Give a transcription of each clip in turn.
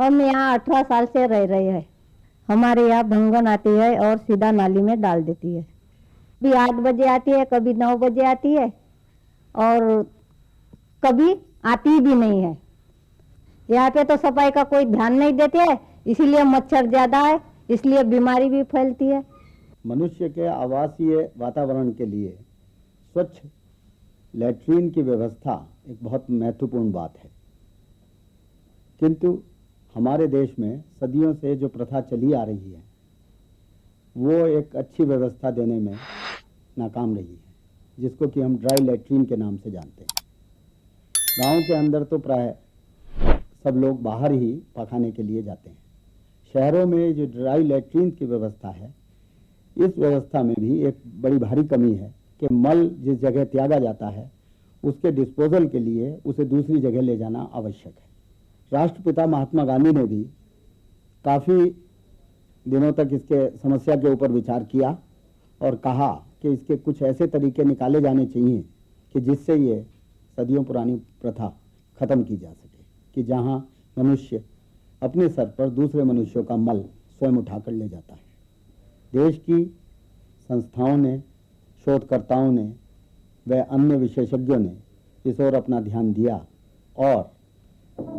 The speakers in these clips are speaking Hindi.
हम यहाँ 18 साल से रह रहे हैं। हमारे यहाँ भंगन आती है और सीधा नाली में डाल देती है। कभी 8 बजे आती है, कभी 9 बजे आती है और कभी आती भी नहीं है। यहाँ पे तो सफाई का कोई ध्यान नहीं देते है, इसीलिए मच्छर ज्यादा है, इसलिए बीमारी भी फैलती है। मनुष्य के आवासीय वातावरण के लिए स्वच्छ लैट्रीन की व्यवस्था एक बहुत महत्वपूर्ण बात है, किंतु हमारे देश में सदियों से जो प्रथा चली आ रही है वो एक अच्छी व्यवस्था देने में नाकाम रही है, जिसको कि हम ड्राई लैट्रीन के नाम से जानते हैं। गांव के अंदर तो प्राय सब लोग बाहर ही पखाने के लिए जाते हैं। शहरों में जो ड्राई लैट्रीन की व्यवस्था है, इस व्यवस्था में भी एक बड़ी भारी कमी है कि मल जिस जगह त्यागा जाता है उसके डिस्पोजल के लिए उसे दूसरी जगह ले जाना आवश्यक है। राष्ट्रपिता महात्मा गांधी ने भी काफ़ी दिनों तक इसके समस्या के ऊपर विचार किया और कहा कि इसके कुछ ऐसे तरीके निकाले जाने चाहिए कि जिससे ये सदियों पुरानी प्रथा खत्म की जा सके, कि जहां मनुष्य अपने सर पर दूसरे मनुष्यों का मल स्वयं उठाकर ले जाता है। देश की संस्थाओं ने, शोधकर्ताओं ने व अन्य विशेषज्ञों ने इस ओर अपना ध्यान दिया और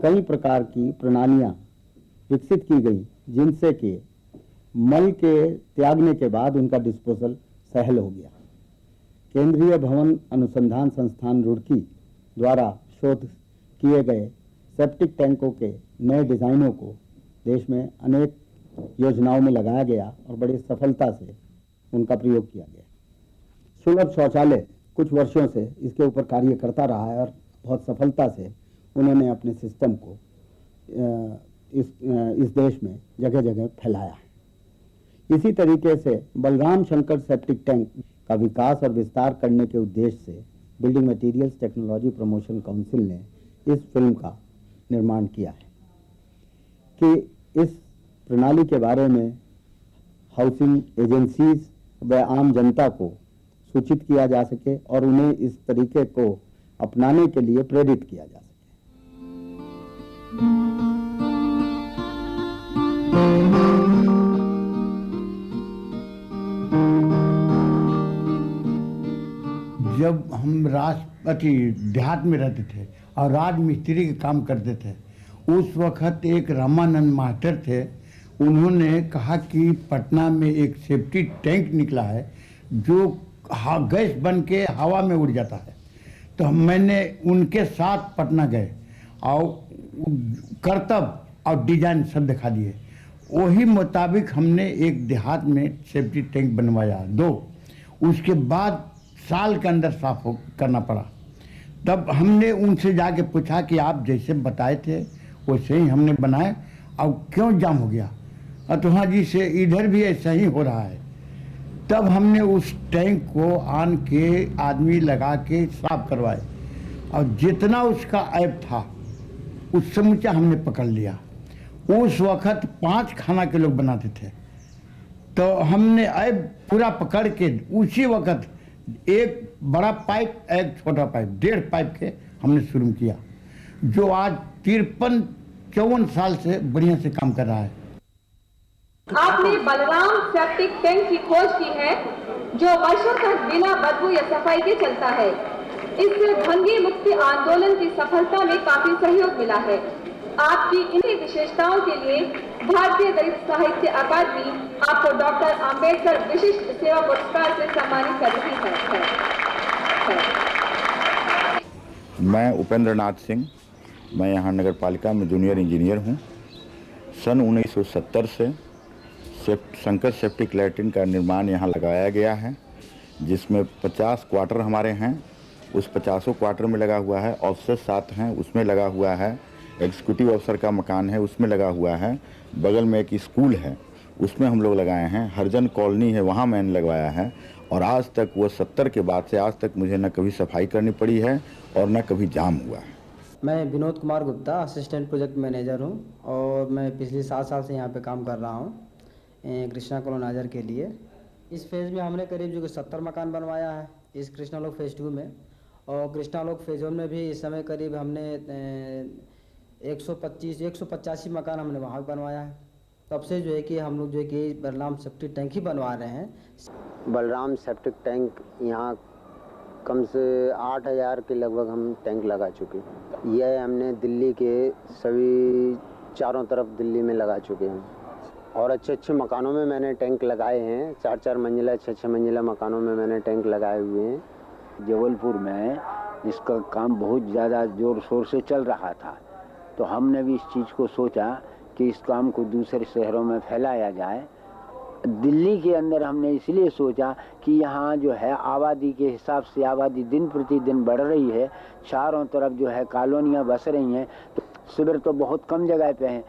कई प्रकार की प्रणालियां विकसित की गई, जिनसे कि मल के त्यागने के बाद उनका डिस्पोजल सहल हो गया। केंद्रीय भवन अनुसंधान संस्थान रुड़की द्वारा शोध किए गए सेप्टिक टैंकों के नए डिजाइनों को देश में अनेक योजनाओं में लगाया गया और बड़ी सफलता से उनका प्रयोग किया गया। सुलभ शौचालय कुछ वर्षों से इसके ऊपर कार्य करता रहा है और बहुत सफलता से उन्होंने अपने सिस्टम को इस देश में जगह जगह फैलाया है। इसी तरीके से बलराम शंकर सेप्टिक टैंक का विकास और विस्तार करने के उद्देश्य से building materials technology promotion council ने इस फिल्म का निर्माण किया है कि इस प्रणाली के बारे में हाउसिंग एजेंसीज व आम जनता को सूचित किया जा सके और उन्हें इस तरीके को अपनाने के लिए प्रेरित किया जा सके। जब हम राष्ट्रपति देहात में रहते थे और राज मिस्त्री के काम करते थे, उस वक्त एक रामानंद मास्टर थे। उन्होंने कहा कि पटना में एक सेफ्टी टैंक निकला है जो गैस बन के हवा में उड़ जाता है। तो मैंने उनके साथ पटना गए और करतब और डिजाइन सब दिखा दिए। वही मुताबिक हमने एक देहात में सेफ्टी टैंक बनवाया 2। उसके बाद साल के अंदर साफ करना पड़ा। तब हमने उनसे जाके पूछा कि आप जैसे बताए थे वैसे ही हमने बनाए और क्यों जाम हो गया। तो हाँ जी से इधर भी ऐसा ही हो रहा है। तब हमने उस टैंक को आन के आदमी लगा के साफ करवाए और जितना उसका ऐप था उस समूचा हमने पकड़ लिया। उस वक्त 5 खाना के लोग बनाते थे, तो हमने ऐप पूरा पकड़ के उसी वक्त एक बड़ा पाइप एक छोटा पाइप 1.5 पाइप के हमने शुरू किया, जो आज 53-54 साल से बढ़िया से काम कर रहा है। आपने बलराम सेप्टिक टैंक की खोज की है जो वर्षों तक बिना बदबू या सफाई के चलता है। इससे भंगी मुक्ति आंदोलन की सफलता में काफी सहयोग मिला है। आपकी इन्हीं विशेषताओं के लिए भारतीय दलित साहित्य अकादमी आपको डॉक्टर अंबेडकर विशिष्ट सेवा पुरस्कार से सम्मानित कर रही है। मैं उपेंद्र नाथ सिंह, मैं यहाँ नगर पालिका में जूनियर इंजीनियर हूँ। सन 1970 से शंकर सेप्टिक लैट्रिन का निर्माण यहाँ लगाया गया है, जिसमें 50 क्वार्टर हमारे हैं। उस 50 क्वार्टर में लगा हुआ है। ऑफिसर 7 हैं, उसमें लगा हुआ है। एग्जीक्यूटिव अफसर का मकान है, उसमें लगा हुआ है। बगल में एक स्कूल है, उसमें हम लोग लगाए हैं। हरिजन कॉलोनी है, वहाँ मैंने लगवाया है। और आज तक वो 70 के बाद से आज तक मुझे न कभी सफाई करनी पड़ी है और न कभी जाम हुआ है। मैं Vinod Kumar Gupta assistant project manager हूँ और मैं पिछले 7 साल से यहाँ पे काम कर रहा हूँ कृष्णा कॉलोनाइजर के लिए। इस फेज़ में हमने करीब जो 70 मकान बनवाया है इस कृष्णा लोक फेज़ 2 में। और कृष्णा लोक फेज़ 1 में भी इस समय करीब हमने 185 मकान हमने वहाँ बनवाया है। तब से जो है कि हम लोग जो है कि बलराम सेप्टिक टैंक ही बनवा रहे हैं। बलराम सेप्टिक टैंक यहाँ कम से 8,000 के लगभग हम टैंक लगा चुके हैं। यह हमने दिल्ली के सभी चारों तरफ दिल्ली में लगा चुके हैं और अच्छे अच्छे मकानों में मैंने टैंक लगाए हैं। 4-4 मंजिला 6-6 मंजिला मकानों में मैंने टैंक लगाए हुए हैं। जबलपुर में इसका काम बहुत ज़्यादा ज़ोर शोर से चल रहा था, तो हमने भी इस चीज़ को सोचा कि इस काम को दूसरे शहरों में फैलाया जाए। दिल्ली के अंदर हमने इसलिए सोचा कि यहाँ जो है आबादी के हिसाब से आबादी दिन प्रतिदिन बढ़ रही है, चारों तरफ जो है कॉलोनियाँ बस रही हैं, तो शिविर तो बहुत कम जगह पे हैं।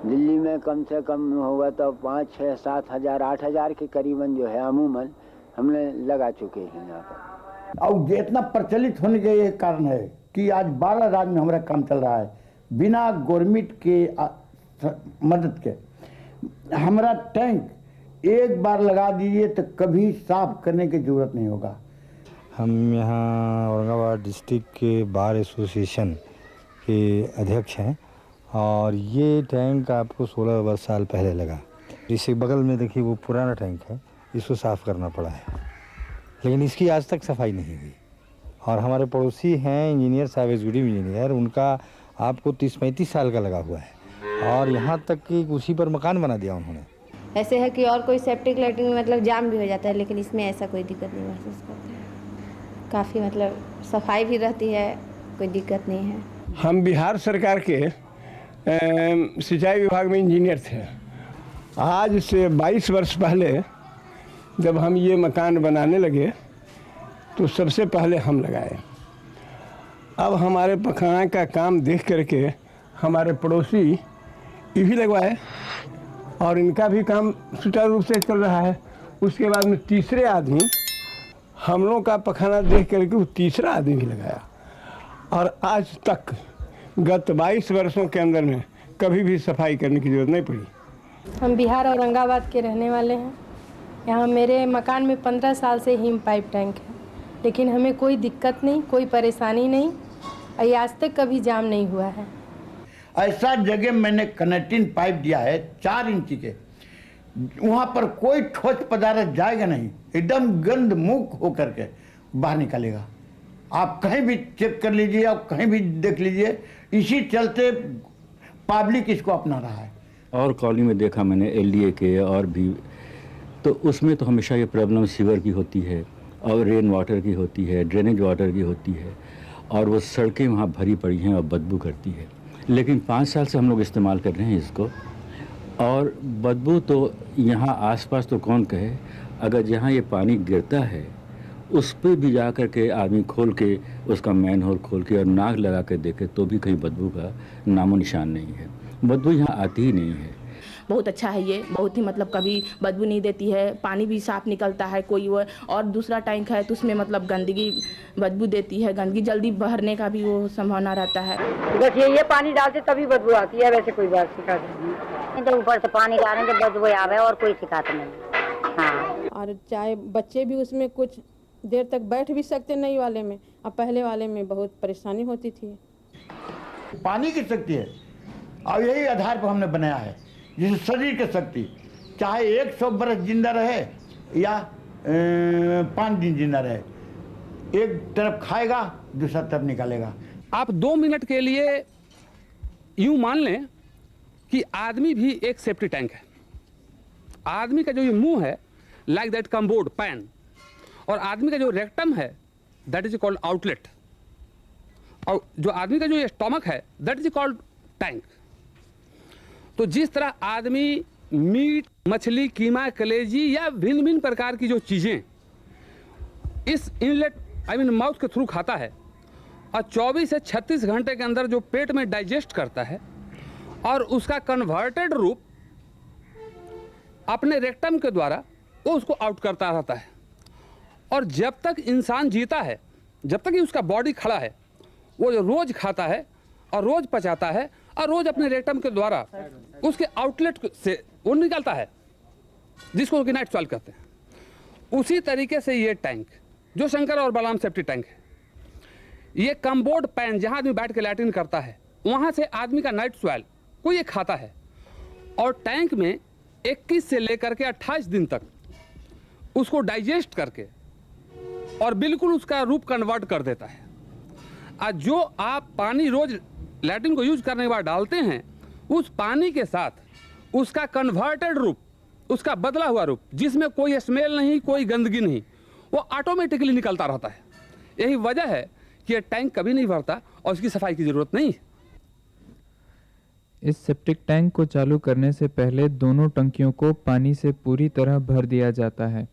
दिल्ली में कम से कम होगा तो 5, 6, 7 हज़ार 8 हज़ार के करीबन जो है अमूमन हमने लगा चुके हैं यहाँ पर। और ये इतना प्रचलित होने का ये कारण है कि आज 12 राज्य में हमारा काम चल रहा है बिना गवर्नमेंट के मदद के। हमारा टैंक एक बार लगा दीजिए तो कभी साफ करने की जरूरत नहीं होगा। हम यहाँ औरंगाबाद डिस्ट्रिक्ट के बार एसोसिएशन के अध्यक्ष हैं और ये टैंक आपको 16 साल पहले लगा। इसके बगल में देखिए वो पुराना टैंक है, इसको साफ़ करना पड़ा है, लेकिन इसकी आज तक सफाई नहीं हुई। और हमारे पड़ोसी हैं इंजीनियर साहब, एग्जीक्यूटिव इंजीनियर, उनका आपको 30-35 साल का लगा हुआ है और यहाँ तक कि उसी पर मकान बना दिया उन्होंने। ऐसे है कि और कोई सेप्टिक लैट्रिन में मतलब जाम भी हो जाता है, लेकिन इसमें ऐसा कोई दिक्कत नहीं महसूस करते हैं। काफ़ी मतलब सफाई भी रहती है, कोई दिक्कत नहीं है। हम बिहार सरकार के सिंचाई विभाग में इंजीनियर थे। आज से 22 वर्ष पहले जब हम ये मकान बनाने लगे तो सबसे पहले हम लगाए। अब हमारे पखाना का काम देख करके हमारे पड़ोसी ये भी लगवाए और इनका भी काम सुचारू रूप से चल रहा है। उसके बाद में तीसरे आदमी हम लोगों का पखाना देख करके वो तीसरा आदमी भी लगाया और आज तक गत 22 वर्षों के अंदर में कभी भी सफाई करने की जरूरत नहीं पड़ी। हम बिहार औरंगाबाद के रहने वाले हैं। यहाँ मेरे मकान में 15 साल से हीम पाइप टैंक है, लेकिन हमें कोई दिक्कत नहीं, कोई परेशानी नहीं, और आज तक कभी जाम नहीं हुआ है। ऐसा जगह मैंने कनेक्टिंग पाइप दिया है 4 इंच के, वहाँ पर कोई ठोस पदार्थ जाएगा नहीं, एकदम गंद मुक्त होकर के बाहर निकालेगा। आप कहीं भी चेक कर लीजिए, आप कहीं भी देख लीजिए, इसी चलते पब्लिक इसको अपना रहा है। और कॉलोनी में देखा मैंने एलडीए के और भी, तो उसमें तो हमेशा ये प्रॉब्लम सीवर की होती है और रेन वाटर की होती है, ड्रेनेज वाटर की होती है और वो सड़कें वहाँ भरी पड़ी हैं और बदबू करती है। लेकिन 5 साल से हम लोग इस्तेमाल कर रहे हैं इसको और बदबू तो यहाँ आसपास तो कौन कहे, अगर जहाँ ये पानी गिरता है उस पर भी जा कर के आदमी खोल के उसका मैन होल खोल के और नाक लगा कर देखे तो भी कहीं बदबू का नामो निशान नहीं है। बदबू यहाँ आती ही नहीं है। बहुत अच्छा है ये, बहुत ही मतलब कभी बदबू नहीं देती है, पानी भी साफ निकलता है। कोई वो और दूसरा टैंक है तो उसमें मतलब गंदगी बदबू देती है, गंदगी जल्दी भरने का भी वो संभावना रहता है। देखिए ये पानी डालते तभी बदबू आती है, वैसे कोई बात शिकायत नहीं। तो ऊपर से पानी डालें तो बदबू आवे और कोई शिकायत नहीं। हाँ, और चाहे बच्चे भी उसमें कुछ देर तक बैठ भी सकते नई वाले में, अब पहले वाले में बहुत परेशानी होती थी। पानी की शक्ति है और यही आधार पर हमने बनाया है, जैसे शरीर की शक्ति, चाहे 100 बरस जिंदा रहे या 5 दिन जिंदा रहे, एक तरफ खाएगा दूसरा तरफ निकालेगा। आप 2 मिनट के लिए यूं मान लें कि आदमी भी एक सेफ्टी टैंक है। आदमी का जो ये मुंह है लाइक दैट कम्बोर्ड पैन, और आदमी का जो रेक्टम है दैट इज कॉल्ड आउटलेट, और जो आदमी का जो स्टमक है दैट इज कॉल्ड टैंक। तो जिस तरह आदमी मीट, मछली, कीमा, कलेजी या भिन्न भिन्न प्रकार की जो चीज़ें इस इनलेट माउथ के थ्रू खाता है और 24 से 36 घंटे के अंदर जो पेट में डाइजेस्ट करता है और उसका कन्वर्टेड रूप अपने रेक्टम के द्वारा वो उसको आउट करता रहता है। और जब तक इंसान जीता है, जब तक ही उसका बॉडी खड़ा है, वो रोज खाता है और रोज पचाता है और रोज अपने रेक्टम के द्वारा उसके आउटलेट से वो निकलता है, जिसको कि नाइट सॉइल कहते हैं। उसी तरीके से ये टैंक जो शंकर और बलराम सेफ्टी टैंक है, ये कम्बोर्ड पैन जहाँ आदमी बैठ के लैट्रिन करता है, वहाँ से आदमी का नाइट सॉइल कोई एक खाता है और टैंक में 21 से लेकर के 28 दिन तक उसको डाइजेस्ट करके और बिल्कुल उसका रूप कन्वर्ट कर देता है। आज जो आप पानी रोज लैट्रिन को यूज करने के बाद डालते हैं, उस पानी के साथ उसका कन्वर्टेड रूप, उसका बदला हुआ रूप, जिसमें कोई स्मेल नहीं, कोई गंदगी नहीं, वो ऑटोमेटिकली निकलता रहता है। यही वजह है कि ये टैंक कभी नहीं भरता और इसकी सफाई की जरूरत नहीं है। इस सेप्टिक टैंक को चालू करने से पहले दोनों टंकियों को पानी से पूरी तरह भर दिया जाता है।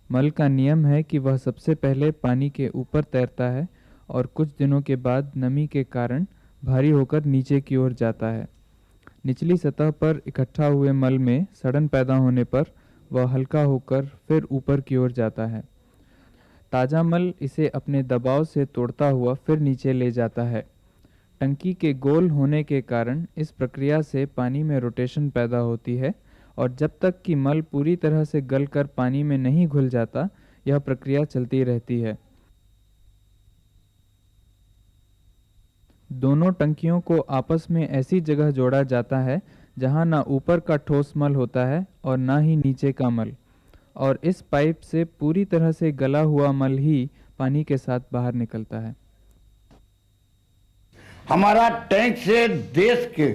मल का नियम है कि वह सबसे पहले पानी के ऊपर तैरता है और कुछ दिनों के बाद नमी के कारण भारी होकर नीचे की ओर जाता है। निचली सतह पर इकट्ठा हुए मल में सड़न पैदा होने पर वह हल्का होकर फिर ऊपर की ओर जाता है। ताज़ा मल इसे अपने दबाव से तोड़ता हुआ फिर नीचे ले जाता है। टंकी के गोल होने के कारण इस प्रक्रिया से पानी में रोटेशन पैदा होती है और जब तक कि मल पूरी तरह से गलकर पानी में नहीं घुल जाता, यह प्रक्रिया चलती रहती है। दोनों टंकियों को आपस में ऐसी जगह जोड़ा जाता है जहां ना ऊपर का ठोस मल होता है और ना ही नीचे का मल, और इस पाइप से पूरी तरह से गला हुआ मल ही पानी के साथ बाहर निकलता है। हमारा टैंक से देश के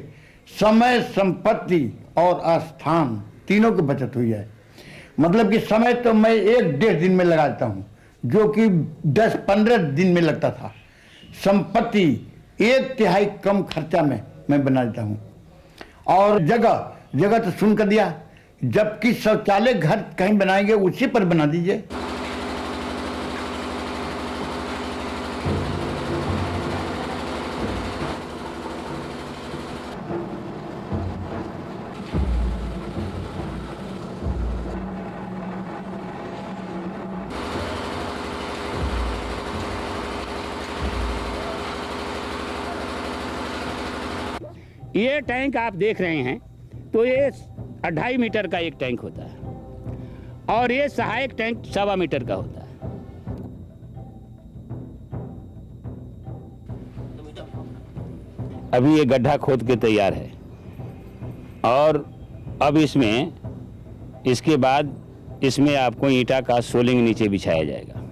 समय, संपत्ति और स्थान तीनों की बचत हुई है। मतलब कि समय तो मैं 1-1.5 दिन में लगा देता हूँ, जो कि 10-15 दिन में लगता था। संपत्ति 1/3 कम खर्चा में मैं बना देता हूँ। और जगह तो सुन कर दिया, जबकि शौचालय घर कहीं बनाएंगे उसी पर बना दीजिए। ये टैंक आप देख रहे हैं तो ये 2.5 मीटर का एक टैंक होता है और ये सहायक टैंक 1.25 मीटर का होता है। अभी ये गड्ढा खोद के तैयार है और अब इसके बाद इसमें आपको ईंटा का सोलिंग नीचे बिछाया जाएगा।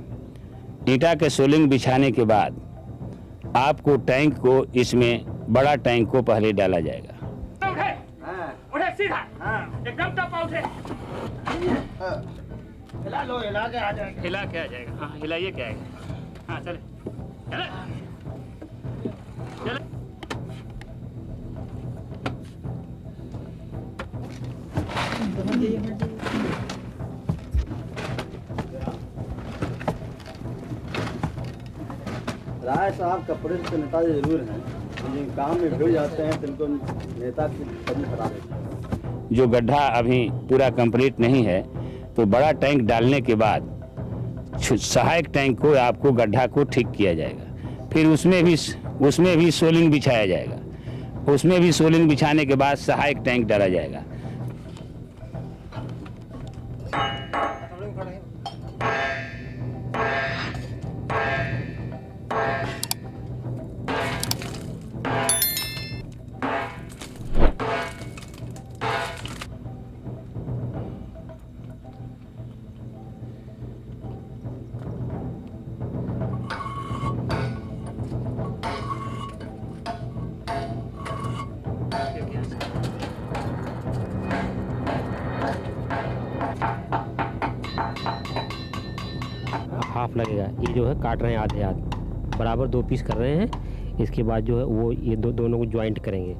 ईंटा के सोलिंग बिछाने के बाद आपको टैंक को, इसमें बड़ा टैंक को पहले डाला जाएगा। उठे सीधा, एकदम टप्पा उठे। हिला लो, हिला के आ जाएगा। हिला के आ जाएगा। हाँ, हिलाइए क्या आएगा। हाँ, चले चले चले। राय साहब कपड़े से नेता जरूर हैं, लेकिन काम में भिड़ जाते हैं तो इनको नेता की कमी हटा देते हैं। जो गड्ढा अभी पूरा कंप्लीट नहीं है, तो बड़ा टैंक डालने के बाद सहायक टैंक को आपको गड्ढा को ठीक किया जाएगा। फिर उसमें भी सोलिंग बिछाया जाएगा। उसमें भी सोलिंग बिछाने के बाद सहायक टैंक डाला जाएगा। हाफ लगेगा। ये जो है काट रहे हैं आधे बराबर 2 पीस कर रहे हैं। इसके बाद जो है वो ये दोनों को ज्वाइंट करेंगे।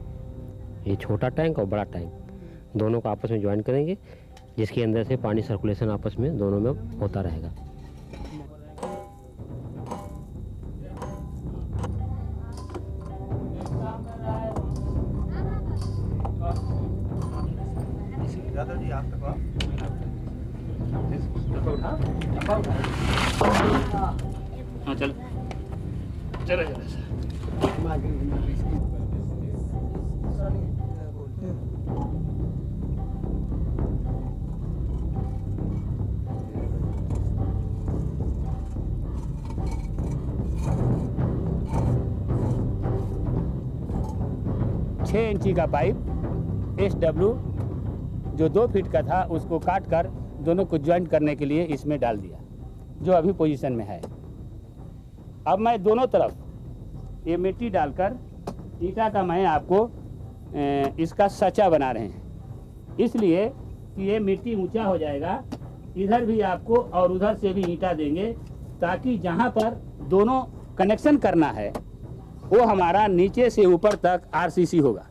ये छोटा टैंक और बड़ा टैंक दोनों को आपस में ज्वाइंट करेंगे, जिसके अंदर से पानी सर्कुलेशन आपस में दोनों में होता रहेगा। हाँ, चलो चलो चलो। 6 इंची का पाइप SW जो 2 फीट का था उसको काट कर दोनों को ज्वाइंट करने के लिए इसमें डाल दिया, जो अभी पोजीशन में है। अब मैं दोनों तरफ ये मिट्टी डालकर ईटा का मैं आपको इसका सचा बना रहे हैं, इसलिए कि ये मिट्टी ऊंचा हो जाएगा। इधर भी आपको और उधर से भी ईटा देंगे, ताकि जहाँ पर दोनों कनेक्शन करना है वो हमारा नीचे से ऊपर तक RCC होगा,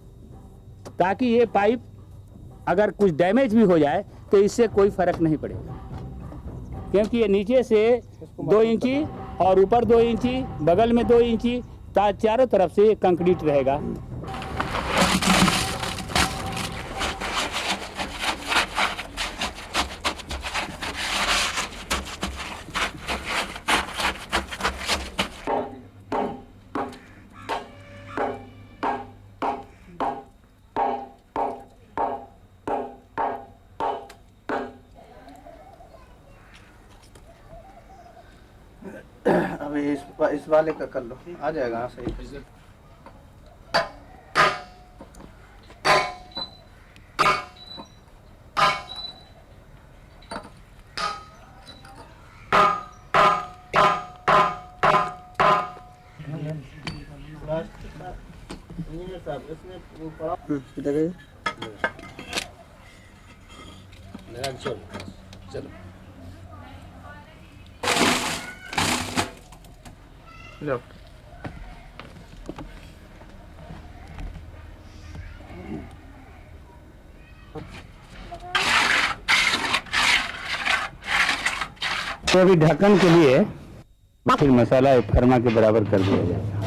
ताकि ये पाइप अगर कुछ डैमेज भी हो जाए तो इससे कोई फर्क नहीं पड़ेगा, क्योंकि ये नीचे से 2 इंची और ऊपर 2 इंची, बगल में 2 इंची, चारों तरफ से कंक्रीट रहेगा। अभी इस वाले का कर लो, आ जाएगा। हाँ सही। चलो लो। तो अभी ढक्कन के लिए फिर मसाला फरमा के बराबर कर दिया जाएगा।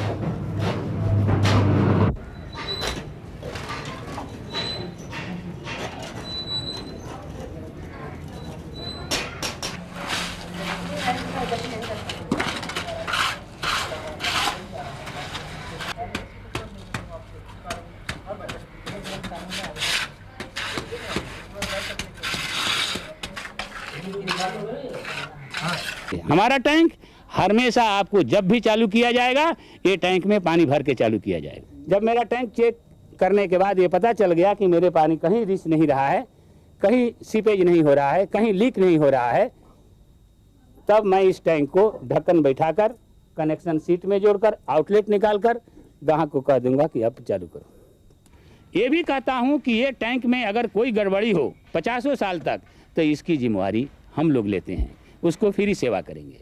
हमारा टैंक हमेशा आपको जब भी चालू किया जाएगा, ये टैंक में पानी भर के चालू किया जाएगा। जब मेरा टैंक चेक करने के बाद ये पता चल गया कि मेरे पानी कहीं रिस नहीं रहा है, कहीं सीपेज नहीं हो रहा है, कहीं लीक नहीं हो रहा है, तब मैं इस टैंक को ढक्कन बैठाकर कनेक्शन सीट में जोड़कर आउटलेट निकालकर ग्राहक को कह दूंगा कि अब चालू करो। ये भी कहता हूँ कि ये टैंक में अगर कोई गड़बड़ी हो 50 साल तक, तो इसकी जिम्मेवारी हम लोग लेते हैं, उसको फ्री सेवा करेंगे।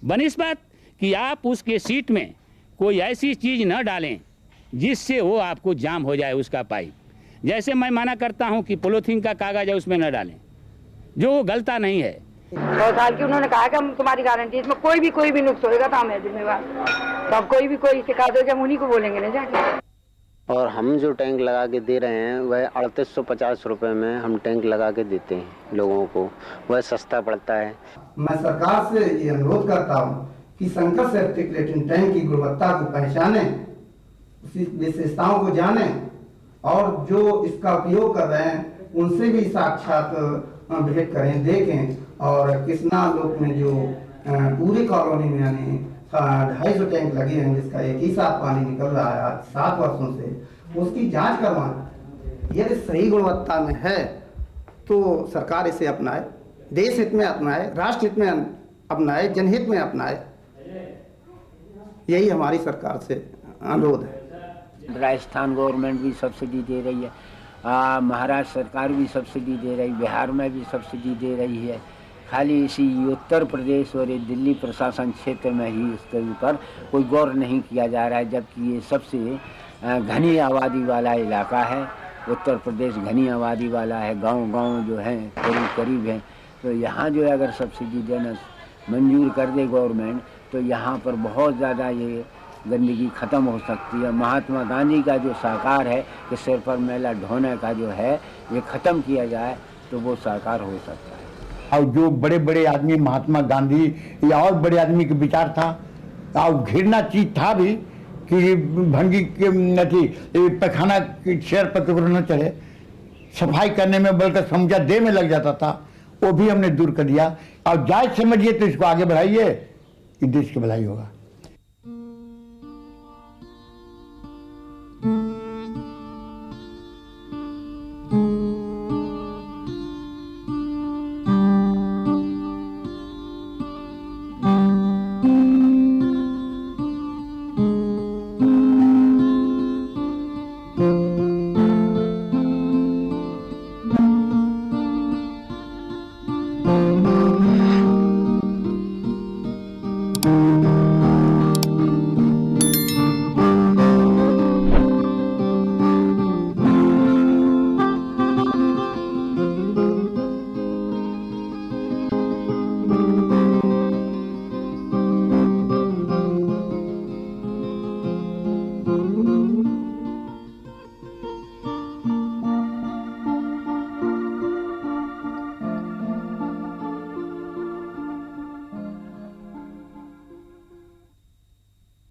बनिस्बत कि आप उसके सीट में कोई ऐसी चीज़ न डालें जिससे वो आपको जाम हो जाए उसका पाइप। जैसे मैं मना करता हूं कि पॉलीथीन का कागज है उसमें न डालें, जो वो गलता नहीं है। 100 साल की उन्होंने कहा कि हम तुम्हारी गारंटी, इसमें कोई भी नुक्स होएगा तो हम है जिम्मेवार। तो अब कोई शिकायत हो, हम उन्हीं को बोलेंगे ना जाके। और हम जो टैंक लगा के दे रहे हैं वह 3850 रुपये में हम टैंक लगा के देते हैं लोगों को, वह सस्ता पड़ता है। मैं सरकार से ये अनुरोध करता हूँ कि शंकर सेप्टिक लैट्रिन टैंक की गुणवत्ता को पहचाने, उसकी विशेषताओं को जाने और जो इसका उपयोग कर रहे हैं उनसे भी साक्षात भेंट करें, देखें। और कृष्णा लोक में जो पूरी कॉलोनी में यानी 250 टैंक लगे हैं, जिसका एक ही साथ पानी निकल रहा है आज 7 वर्षों से, उसकी जांच करवाएं। यदि सही गुणवत्ता में है तो सरकार इसे अपनाए, देश हित में अपनाए, राष्ट्र हित में अपनाए, जनहित में अपनाए। यही हमारी सरकार से अनुरोध है। राजस्थान गवर्नमेंट भी सब्सिडी दे रही है, महाराष्ट्र सरकार भी सब्सिडी दे रही, बिहार में भी सब्सिडी दे रही है। खाली इसी उत्तर प्रदेश और दिल्ली प्रशासन क्षेत्र में ही इसके ऊपर कोई गौर नहीं किया जा रहा है, जबकि ये सबसे घनी आबादी वाला इलाका है। उत्तर प्रदेश घनी आबादी वाला है, गांव-गांव जो है करीब है। तो यहाँ जो है अगर सब्सिडी देना मंजूर कर दे गवर्नमेंट, तो यहाँ पर बहुत ज़्यादा ये गंदगी ख़त्म हो सकती है। महात्मा गांधी का जो साकार है कि सिर पर मैला ढोने का जो है ये ख़त्म किया जाए, तो वो साकार हो सकता है। और जो बड़े बड़े आदमी महात्मा गांधी या और बड़े आदमी के विचार था, और घृणा चीज था भी कि भंगी के नथी पैखाना की शेर पर तो न चढ़े, सफाई करने में बल्कि समझा देह में लग जाता था, वो भी हमने दूर कर दिया। और जायज समझिए तो इसको आगे बढ़ाइए कि देश की भलाई होगा। हैं।